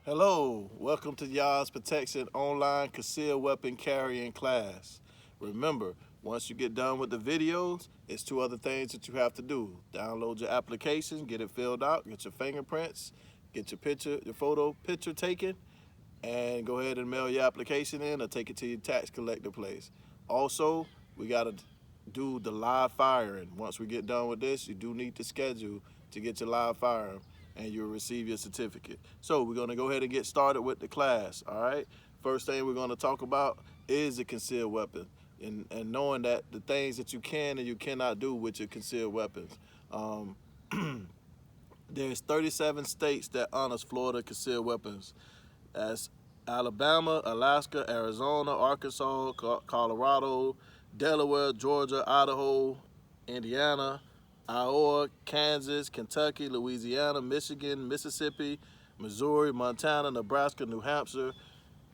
Hello, welcome to Y'all's Protection Online Concealed Weapon Carrying class. Remember, once you get done with the videos, it's two other things that you have to do. Download your application, get it filled out, get your fingerprints, get your photo picture taken, and go ahead and mail your application in or take it to your tax collector place. Also, we got to do the live firing. Once we get done with this, you do need to schedule to get your live firing and you'll receive your certificate. So we're going to go ahead and get started with the class, all right? First thing we're going to talk about is the concealed weapon and knowing that the things that you can and you cannot do with your concealed weapons. Um, there's 37 states that honors Florida concealed weapons. That's Alabama, Alaska, Arizona, Arkansas, Colorado, Delaware, Georgia, Idaho, Indiana, Iowa, Kansas, Kentucky, Louisiana, Michigan, Mississippi, Missouri, Montana, Nebraska, New Hampshire,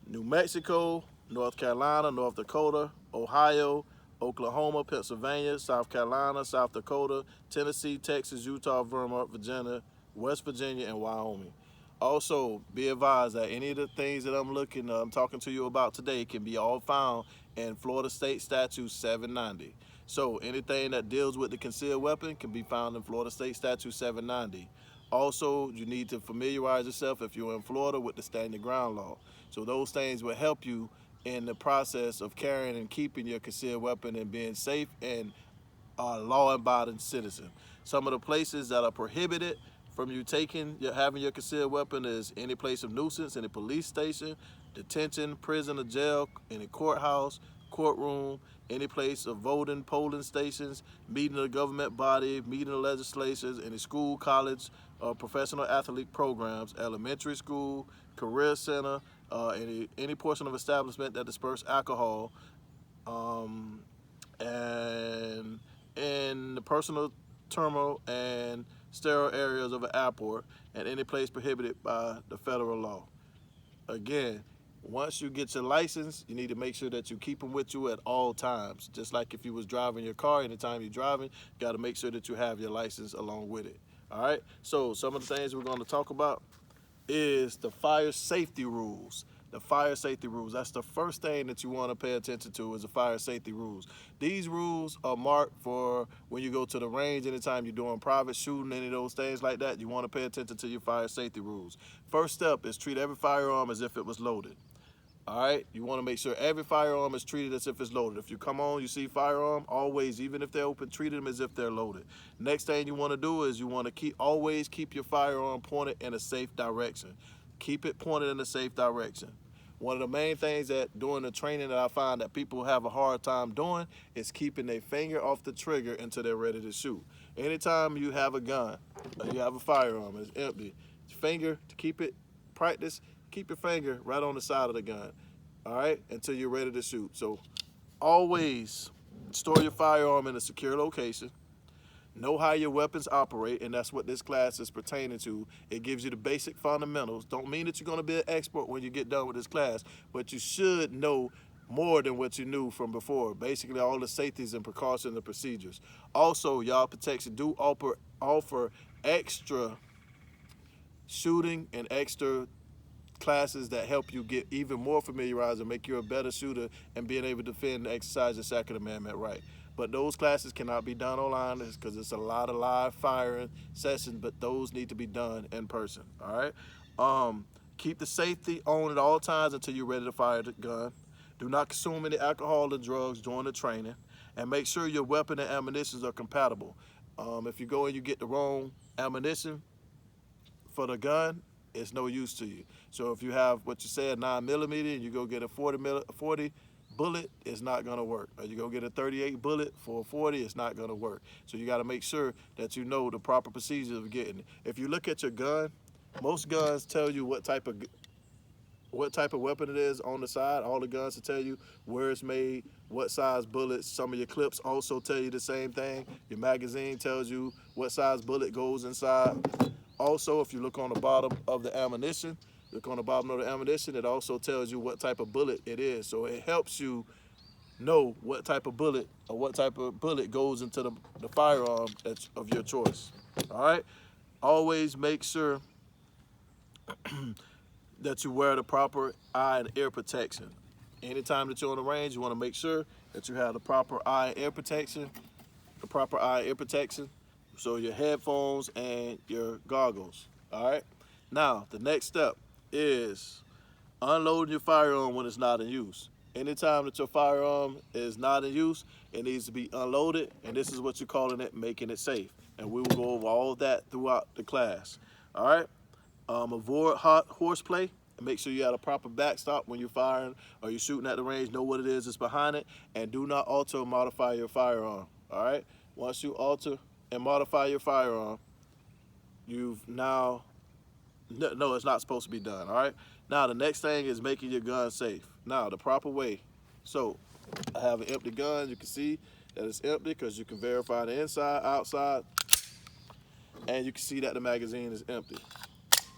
New Mexico, North Carolina, North Dakota, Ohio, Oklahoma, Pennsylvania, South Carolina, South Dakota, Tennessee, Texas, Utah, Vermont, Virginia, West Virginia, and Wyoming. Also, be advised that any of the things that I'm talking to you about today can be all found in Florida State Statute 790. So anything that deals with the concealed weapon can be found in Florida State Statute 790. Also, you need to familiarize yourself if you're in Florida with the stand your ground law. So those things will help you in the process of carrying and keeping your concealed weapon and being safe and a law-abiding citizen. Some of the places that are prohibited from you having your concealed weapon is any place of nuisance, any police station, detention, prison or jail, any courthouse, courtroom, any place of voting, polling stations, meeting of the government body, meeting of legislatures, any school, college, professional athlete programs, elementary school, career center, any portion of establishment that disperse alcohol, um, and in the personal terminal and sterile areas of an airport, and any place prohibited by the federal law. Again, once you get your license, you need to make sure that you keep them with you at all times. Just like if you was driving your car, anytime you're driving, you got to make sure that you have your license along with it. All right. So some of the things we're going to talk about is the fire safety rules. The fire safety rules. That's the first thing that you want to pay attention to is the fire safety rules. These rules are marked for when you go to the range, anytime you're doing private shooting, any of those things like that, you want to pay attention to your fire safety rules. First step is treat every firearm as if it was loaded. All right, you want to make sure every firearm is treated as if it's loaded. If you come on, you see firearm, always, even if they're open, treat them as if they're loaded. Next thing you want to do is you want to always keep your firearm pointed in a safe direction. Keep it pointed in a safe direction. One of the main things that during the training that I find that people have a hard time doing is keeping their finger off the trigger until they're ready to shoot. Anytime you have a gun or you have a firearm, it's empty. Finger to keep it practice. Keep your finger right on the side of the gun, all right, until you're ready to shoot. So always store your firearm in a secure location. Know how your weapons operate, and that's what this class is pertaining to. It gives you the basic fundamentals. Don't mean that you're going to be an expert when you get done with this class, but you should know more than what you knew from before. Basically, all the safeties and precautions and procedures. Also, y'all protection do offer extra shooting and extra classes that help you get even more familiarized and make you a better shooter and being able to defend and exercise your Second Amendment right. But those classes cannot be done online because it's a lot of live firing sessions, but those need to be done in person, all right? Keep the safety on at all times until you're ready to fire the gun. Do not consume any alcohol or drugs during the training, and make sure your weapon and ammunition are compatible. If you go and you get the wrong ammunition, for the gun, it's no use to you. So if you have what you said 9mm and you go get a 40 bullet, it's not gonna work. Or you go get a 38 bullet for a 40, it's not gonna work. So you got to make sure that you know the proper procedures of getting it. If you look at your gun, most guns tell you what type of weapon it is on the side. All the guns will tell you where it's made, what size bullets. Some of your clips also tell you the same thing. Your magazine tells you what size bullet goes inside. Also, if you look on the bottom of the ammunition, it also tells you what type of bullet it is. So it helps you know what type of bullet or what type of bullet goes into the firearm that's of your choice. All right? Always make sure that you wear the proper eye and ear protection. Anytime that you're on the range, you want to make sure that you have the proper eye and ear protection, the proper eye and ear protection. So your headphones and your goggles. All right. Now the next step is unloading your firearm when it's not in use. Anytime that your firearm is not in use, it needs to be unloaded, and this is what you're calling it, making it safe. And we will go over all of that throughout the class. All right. Avoid hot horseplay and make sure you have a proper backstop when you're firing or you're shooting at the range. Know what it is that's behind it, and do not alter or modify your firearm. All right. Once you alter and modify your firearm, you've now no, it's not supposed to be done. All right. Now the next thing is making your gun safe. Now the proper way. So I have an empty gun. You can see that it's empty because you can verify the inside, outside, and you can see that the magazine is empty.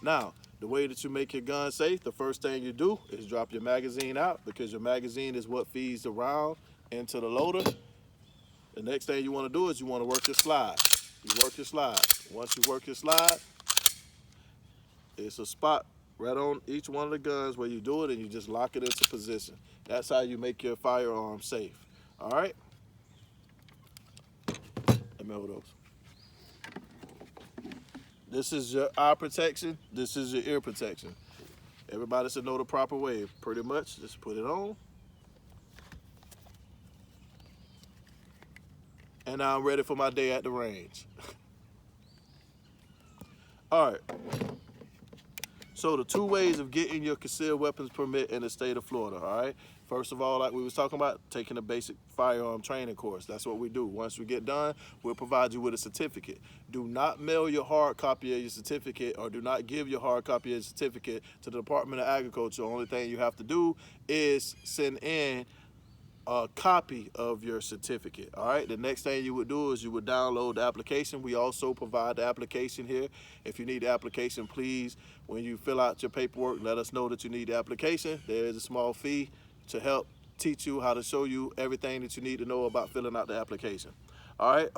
Now, the way that you make your gun safe, the first thing you do is drop your magazine out because your magazine is what feeds the round into the loader. The next thing you want to do is you want to work your slide. You work your slide. Once you work your slide, it's a spot right on each one of the guns where you do it and you just lock it into position. That's how you make your firearm safe. All right? Let me hold those. This is your eye protection. This is your ear protection. Everybody should know the proper way. Pretty much, just put it on. And now I'm ready for my day at the range. All right. So the two ways of getting your concealed weapons permit in the state of Florida, all right? First of all, like we was talking about, taking a basic firearm training course. That's what we do. Once we get done, we'll provide you with a certificate. Do not mail your hard copy of your certificate or do not give your hard copy of your certificate to the Department of Agriculture. The only thing you have to do is send in a copy of your certificate. All right. The next thing you would do is you would download the application. We also provide the application here. If you need the application, please, when you fill out your paperwork, let us know that you need the application. There is a small fee to help teach you how to show you everything that you need to know about filling out the application. All right.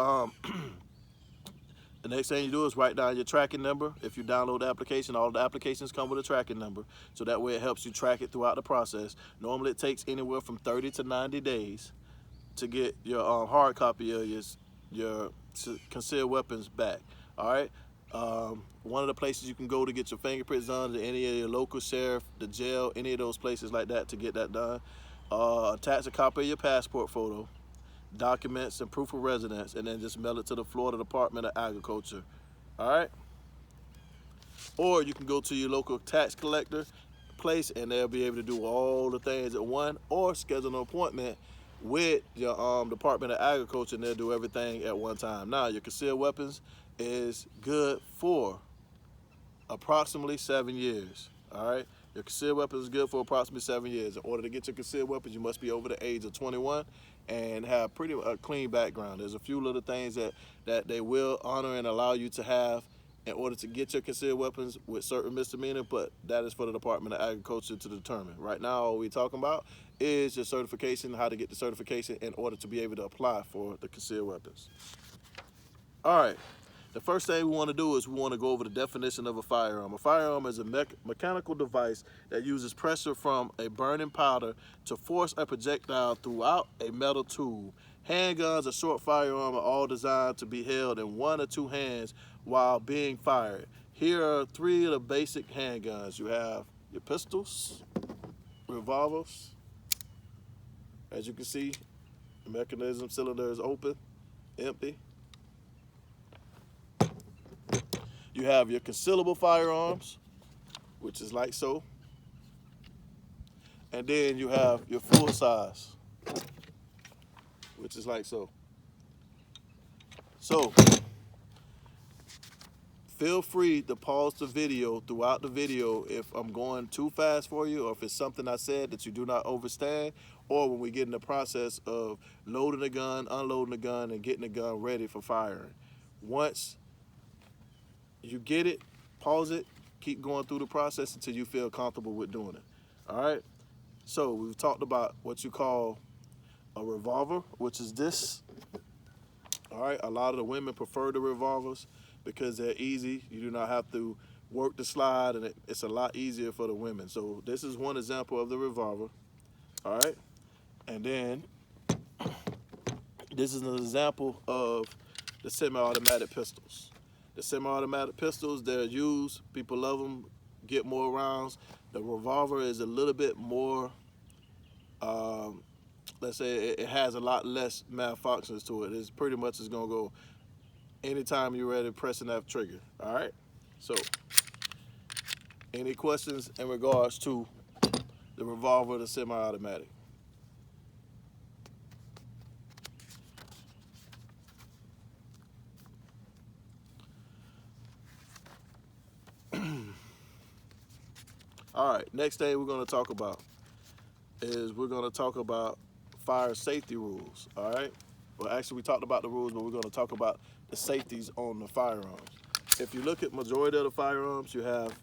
The next thing you do is write down your tracking number. If you download the application, all the applications come with a tracking number. So that way it helps you track it throughout the process. Normally it takes anywhere from 30 to 90 days to get your hard copy of your concealed weapons back. All right. One of the places you can go to get your fingerprints done is any of your local sheriff, the jail, any of those places like that to get that done. Attach a copy of your passport photo, documents and proof of residence, and then just mail it to the Florida Department of Agriculture. All right. Or you can go to your local tax collector place and they'll be able to do all the things at one, or schedule an appointment with your Department of Agriculture and they'll do everything at one time. Now your concealed weapons is good for approximately 7 years. All right. Your concealed weapons is good for approximately 7 years. In order to get your concealed weapons, you must be over the age of 21 and have pretty a clean background. There's a few little things that they will honor and allow you to have in order to get your concealed weapons with certain misdemeanor, but that is for the Department of Agriculture to determine. Right now, all we're talking about is your certification, how to get the certification in order to be able to apply for the concealed weapons. All right. The first thing we want to do is we want to go over the definition of a firearm. A firearm is a mechanical device that uses pressure from a burning powder to force a projectile throughout a metal tube. Handguns, a short firearm, are all designed to be held in one or two hands while being fired. Here are three of the basic handguns. You have your pistols, revolvers. As you can see, the mechanism cylinder is open, empty. You have your concealable firearms, which is like so. And then you have your full size, which is like so. So, feel free to pause the video throughout the video if I'm going too fast for you or if it's something I said that you do not understand, or when we get in the process of loading the gun, unloading the gun, and getting the gun ready for firing. Once you get it, pause it, keep going through the process until you feel comfortable with doing it. All right? So we've talked about what you call a revolver, which is this. All right, a lot of the women prefer the revolvers because they're easy. You do not have to work the slide, and it's a lot easier for the women. So this is one example of the revolver. All right, and then this is an example of the semi-automatic pistols. The semi-automatic pistols, they're used. People love them. Get more rounds. The revolver is a little bit more. Let's say it has a lot less malfunctions to it. It's pretty much is gonna go anytime you're ready pressing that trigger. All right. So, any questions in regards to the revolver, the semi-automatic? All right. Next thing we're gonna talk about is we're gonna talk about fire safety rules. All right. Well, actually, we talked about the rules, but we're gonna talk about the safeties on the firearms. If you look at majority of the firearms, you have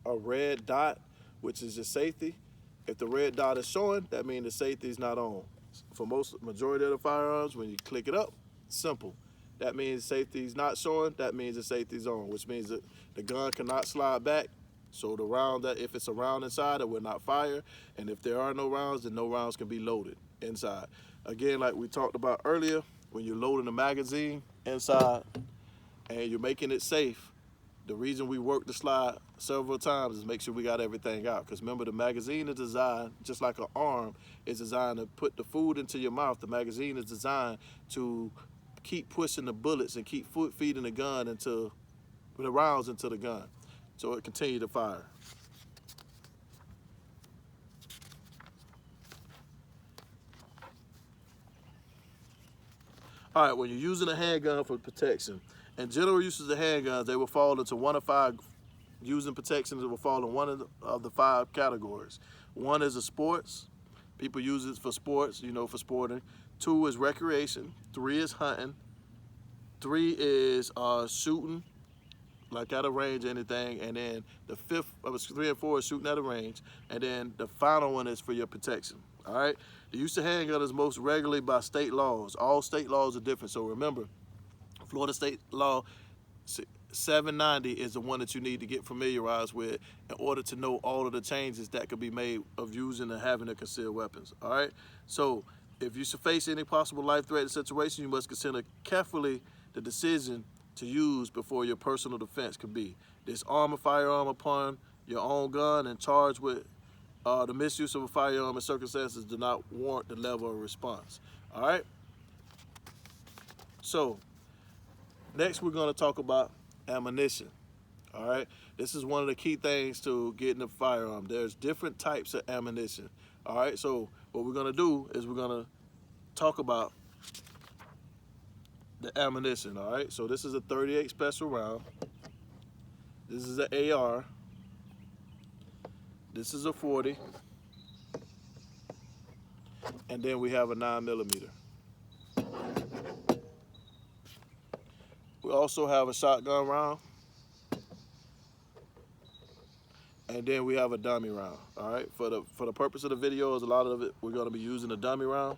a red dot, which is your safety. If the red dot is showing, that means the safety is not on. For most majority of the firearms, when you click it up, simple. That means safety is not showing. That means the safety is on, which means that the gun cannot slide back. So the round, that if it's a round inside, it will not fire. And if there are no rounds, then no rounds can be loaded inside. Again, like we talked about earlier, when you're loading the magazine inside and you're making it safe, the reason we work the slide several times is make sure we got everything out. Because remember, the magazine is designed, just like an arm is designed to put the food into your mouth. The magazine is designed to keep pushing the bullets and keep feeding the gun into the rounds into the gun, so it continue to fire. All right, when you're using a handgun for protection, in general uses of handguns, they will fall into one of five using protection. That will fall in one of the five categories. One is a sports. People use it for sports, for sporting. Two is recreation. Three is hunting. Three is shooting, like at a range or anything. And then the fifth, three and four is shooting at a range. And then the final one is for your protection. All right. The use of handgun is most regularly by state laws. All state laws are different. So remember, Florida state law 790 is the one that you need to get familiarized with in order to know all of the changes that could be made of using and having the concealed weapons. All right. So if you should face any possible life-threatening situation, you must consider carefully the decision to use before your personal defense could be. Disarm a firearm upon your own gun and charge with the misuse of a firearm in circumstances do not warrant the level of response. All right. So next, we're going to talk about ammunition. All right. This is one of the key things to getting a firearm. There's different types of ammunition. All right. So what we're going to do is we're going to talk about the ammunition. All right. So this is a 38 special round. This is an AR. This is a 40. And then we have a 9mm. We also have a shotgun round. And then we have a dummy round. All right. For the purpose of the video, is a lot of it we're going to be using a dummy round.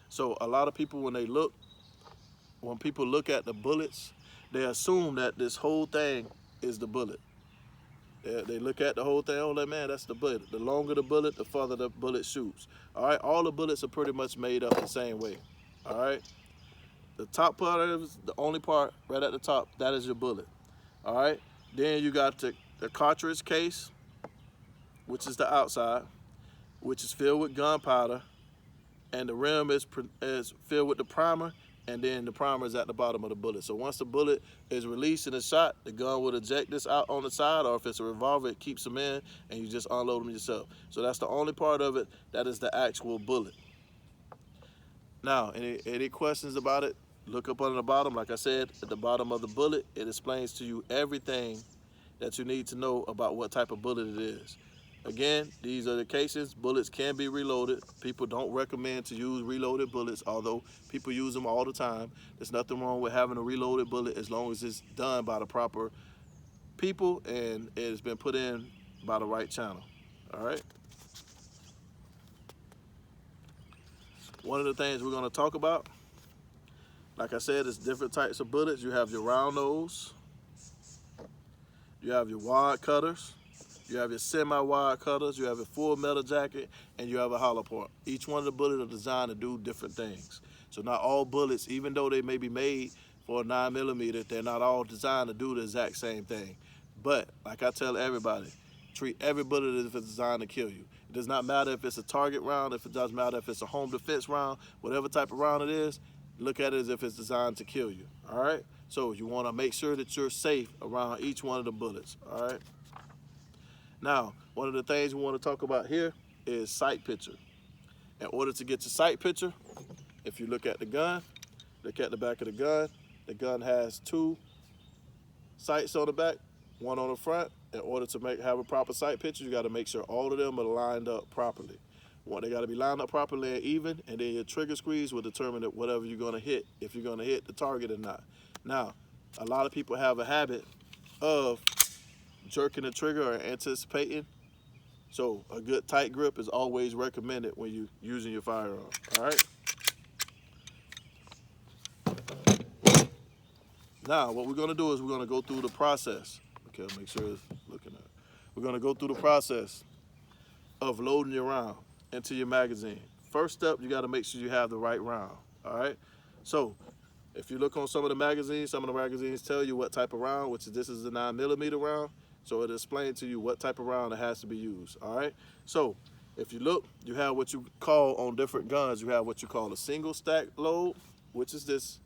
So a lot of people, when people look at the bullets, they assume that this whole thing is the bullet. They look at the whole thing, oh, man, that's the bullet. The longer the bullet, the farther the bullet shoots. All right, all the bullets are pretty much made up the same way. All right, the top part is the only part right at the top. That is your bullet. All right, then you got the cartridge case, which is the outside, which is filled with gunpowder, and the rim is filled with the primer, and then the primer is at the bottom of the bullet. So once the bullet is released and is shot, the gun will eject this out on the side, or if it's a revolver, it keeps them in, and you just unload them yourself. So that's the only part of it that is the actual bullet. Now, any questions about it, look up on the bottom. Like I said, at the bottom of the bullet, it explains to you everything that you need to know about what type of bullet it is. Again, these are the cases. Bullets can be reloaded. People don't recommend to use reloaded bullets, although people use them all the time. There's nothing wrong with having a reloaded bullet as long as it's done by the proper people and it has been put in by the right channel. All right. One of the things we're going to talk about, like I said, is different types of bullets. You have your round nose, You have your wad cutters, you have your semi-wide cutters, you have a full metal jacket, and you have a hollow point. Each one of the bullets are designed to do different things. So not all bullets, even though they may be made for a 9mm, they're not all designed to do the exact same thing. But like I tell everybody, treat every bullet as if it's designed to kill you. It does not matter if it's a target round, if it doesn't matter if it's a home defense round, whatever type of round it is, look at it as if it's designed to kill you, all right? So you want to make sure that you're safe around each one of the bullets, all right? Now, one of the things we want to talk about here is sight picture. In order to get your sight picture, if you look at the gun, look at the back of the gun has two sights on the back, one on the front. In order to have a proper sight picture, you got to make sure all of them are lined up properly. They got to be lined up properly and even, and then your trigger squeeze will determine whatever you're going to hit, if you're going to hit the target or not. Now, a lot of people have a habit of jerking the trigger or anticipating, so a good tight grip is always recommended when you're using your firearm, all right? Now, what we're going to do is we're going to go through the process. Okay, make sure it's looking at it. We're going to go through the process of loading your round into your magazine. First step, you got to make sure you have the right round, all right? So if you look on some of the magazines tell you what type of round, which this is a 9mm round, so it'll explain to you what type of round that has to be used, all right? So if you look, you have what you call on different guns, you have what you call a single stack load, which is this.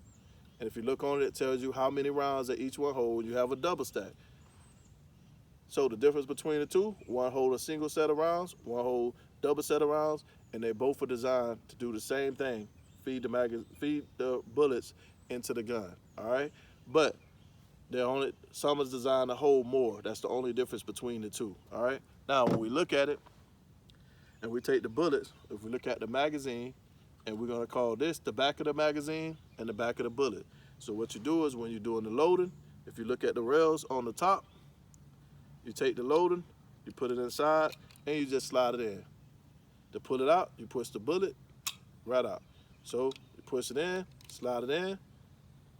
And if you look on it, it tells you how many rounds that each one hold. You have a double stack. So the difference between the two, one hold a single set of rounds, one hold double set of rounds, and they both are designed to do the same thing, feed the bullets into the gun, all right? But some is designed to hold more. That's the only difference between the two, all right? Now, when we look at it and we take the bullets, if we look at the magazine, and we're gonna call this the back of the magazine and the back of the bullet. So what you do is when you're doing the loading, if you look at the rails on the top, you take the loading, you put it inside, and you just slide it in. To pull it out, you push the bullet right out. So you push it in, slide it in,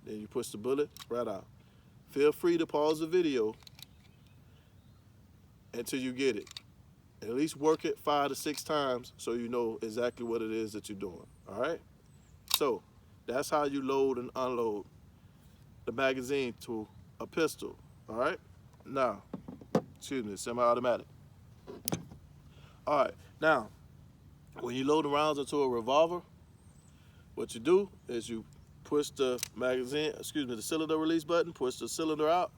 then you push the bullet right out. Feel free to pause the video until you get it. At least work it 5 to 6 times so you know exactly what it is that you're doing, all right? So that's how you load and unload the magazine to a pistol, all right? Now, semi-automatic. All right, now, when you load the rounds into a revolver, what you do is you push the the cylinder release button, push the cylinder out,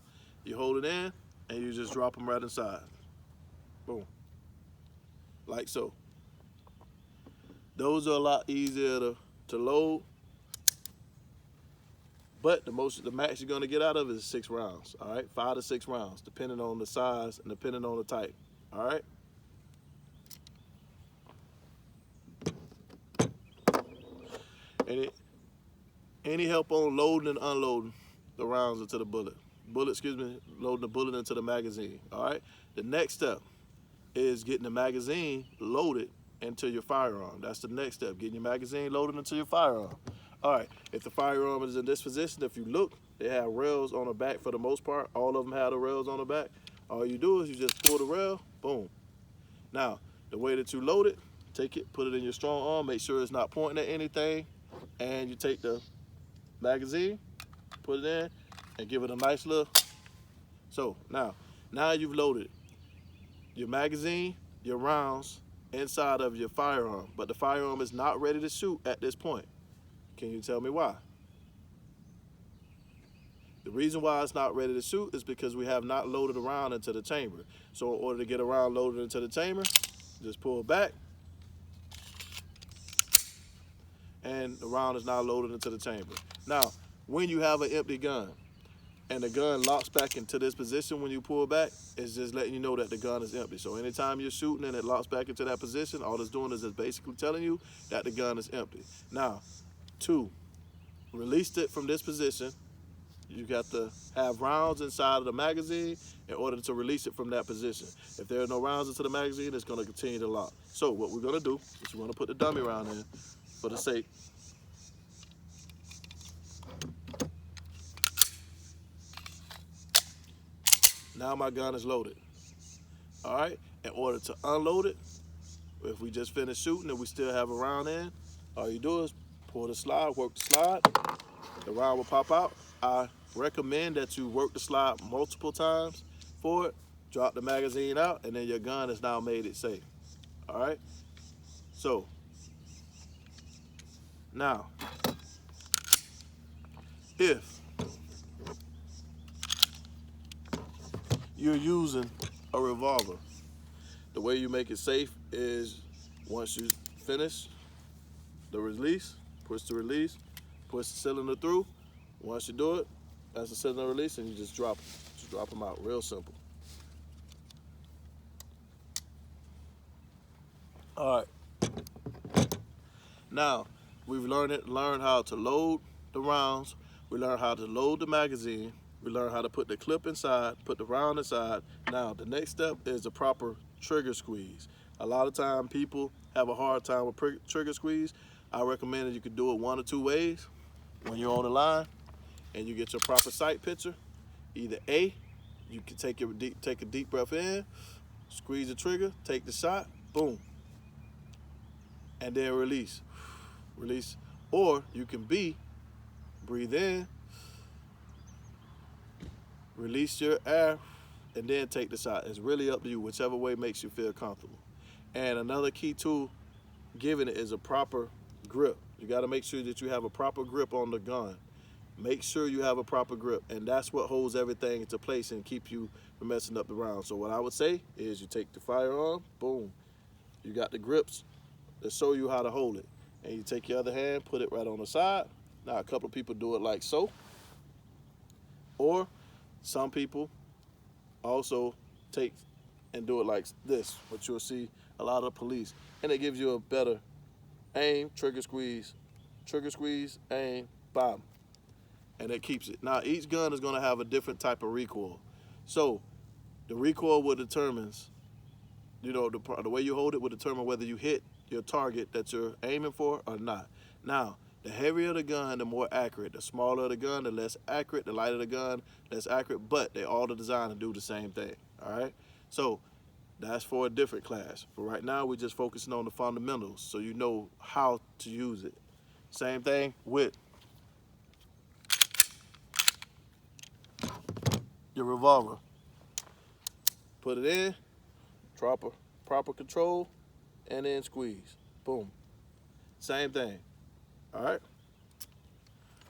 you hold it in, and you just drop them right inside. Boom. Like so. Those are a lot easier to load, but the max you're gonna get out of it is 6 rounds, all right? 5 to 6 rounds, depending on the size and depending on the type, all right? Any help on loading and unloading the rounds into the loading the bullet into the magazine, all right? The next step is getting the magazine loaded into your firearm. That's the next step, getting your magazine loaded into your firearm. All right, if the firearm is in this position, if you look, they have rails on the back for the most part. All of them have the rails on the back. All you do is you just pull the rail, boom. Now, the way that you load it, take it, put it in your strong arm, make sure it's not pointing at anything, and you take the magazine, put it in, and give it a nice little. So now you've loaded your magazine, your rounds inside of your firearm, but the firearm is not ready to shoot at this point. Can you tell me why? The reason why it's not ready to shoot is because we have not loaded a round into the chamber. So in order to get a round loaded into the chamber, just pull back, and the round is now loaded into the chamber. Now, when you have an empty gun, and the gun locks back into this position when you pull back, it's just letting you know that the gun is empty. So anytime you're shooting and it locks back into that position, all it's doing is it's basically telling you that the gun is empty. Now, 2, release it from this position. You got to have rounds inside of the magazine in order to release it from that position. If there are no rounds into the magazine, it's going to continue to lock. So what we're going to do is we're going to put the dummy round in for the sake. Now my gun is loaded. All right. In order to unload it, if we just finished shooting and we still have a round in, all you do is pull the slide, work the slide, the round will pop out. I recommend that you work the slide multiple times for it, drop the magazine out, and then your gun has now made it safe. All right. So now, if you're using a revolver, the way you make it safe is once you finish the release, push the release, push the cylinder through. Once you do it, that's the cylinder release, and you just drop them. Just drop them out. Real simple. All right. Now, we've learned how to load the rounds. We learned how to load the magazine. We learned how to put the clip inside, put the round inside. Now, the next step is the proper trigger squeeze. A lot of time people have a hard time with trigger squeeze. I recommend that you can do it one or two ways. When you're on the line and you get your proper sight picture, either A, you can take a deep breath in, squeeze the trigger, take the shot, boom, and then release. Release. Or you can B, breathe in, release your air, and then take the shot. It's really up to you, whichever way makes you feel comfortable. And another key tool given it is a proper grip. You got to make sure that you have a proper grip on the gun. Make sure you have a proper grip, and that's what holds everything into place and keep you from messing up the round. So what I would say is you take the firearm, boom, you got the grips that show you how to hold it. And you take your other hand, put it right on the side. Now, a couple of people do it like so. Or some people also take and do it like this, which you'll see a lot of police. And it gives you a better aim, trigger squeeze, aim, bam. And it keeps it. Now, each gun is going to have a different type of recoil. So the recoil will determines, the way you hold it will determine whether you hit your target that you're aiming for or not. Now, the heavier the gun, the more accurate. The smaller the gun, the less accurate. The lighter the gun, less accurate. But they all are designed to do the same thing. All right. So that's for a different class. For right now, we're just focusing on the fundamentals, so you know how to use it. Same thing with your revolver. Put it in, proper control, and then squeeze. Boom. Same thing. All right?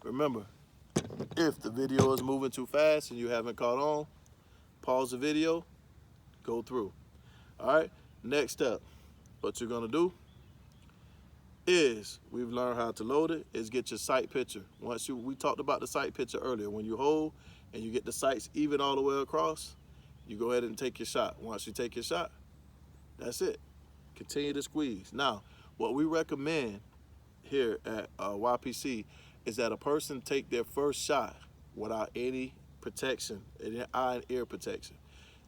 Remember, if the video is moving too fast and you haven't caught on, pause the video, go through. All right? Next step, what you're going to do is, we've learned how to load it, is get your sight picture. We talked about the sight picture earlier. When you hold and you get the sights even all the way across, you go ahead and take your shot. Once you take your shot, that's it. Continue to squeeze. Now, what we recommend here at Y.P.C is that a person take their first shot without any protection, any eye and ear protection.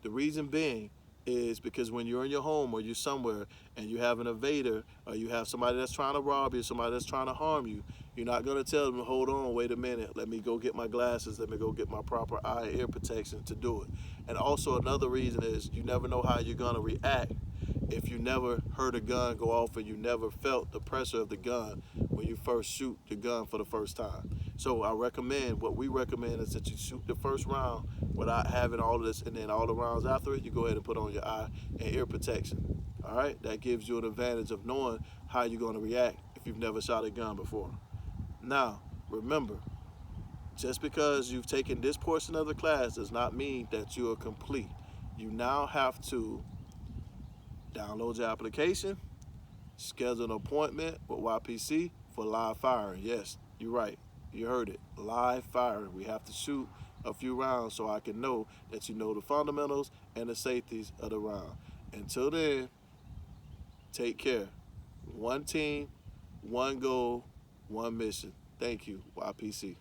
The reason being is because when you're in your home or you're somewhere and you have an invader or you have somebody that's trying to rob you, somebody that's trying to harm you, you're not going to tell them, hold on, wait a minute, let me go get my glasses, let me go get my proper eye and ear protection to do it. And also another reason is you never know how you're going to react if you never heard a gun go off and you never felt the pressure of the gun when you first shoot the gun for the first time. So what we recommend is that you shoot the first round without having all of this, and then all the rounds after it, you go ahead and put on your eye and ear protection. All right? That gives you an advantage of knowing how you're going to react if you've never shot a gun before. Now, remember, just because you've taken this portion of the class does not mean that you are complete. You now have to download your application, schedule an appointment with Y.P.C for live firing. Yes, you're right. You heard it. Live firing. We have to shoot a few rounds so I can know that you know the fundamentals and the safeties of the round. Until then, take care. One team, one goal, one mission. Thank you, Y.P.C.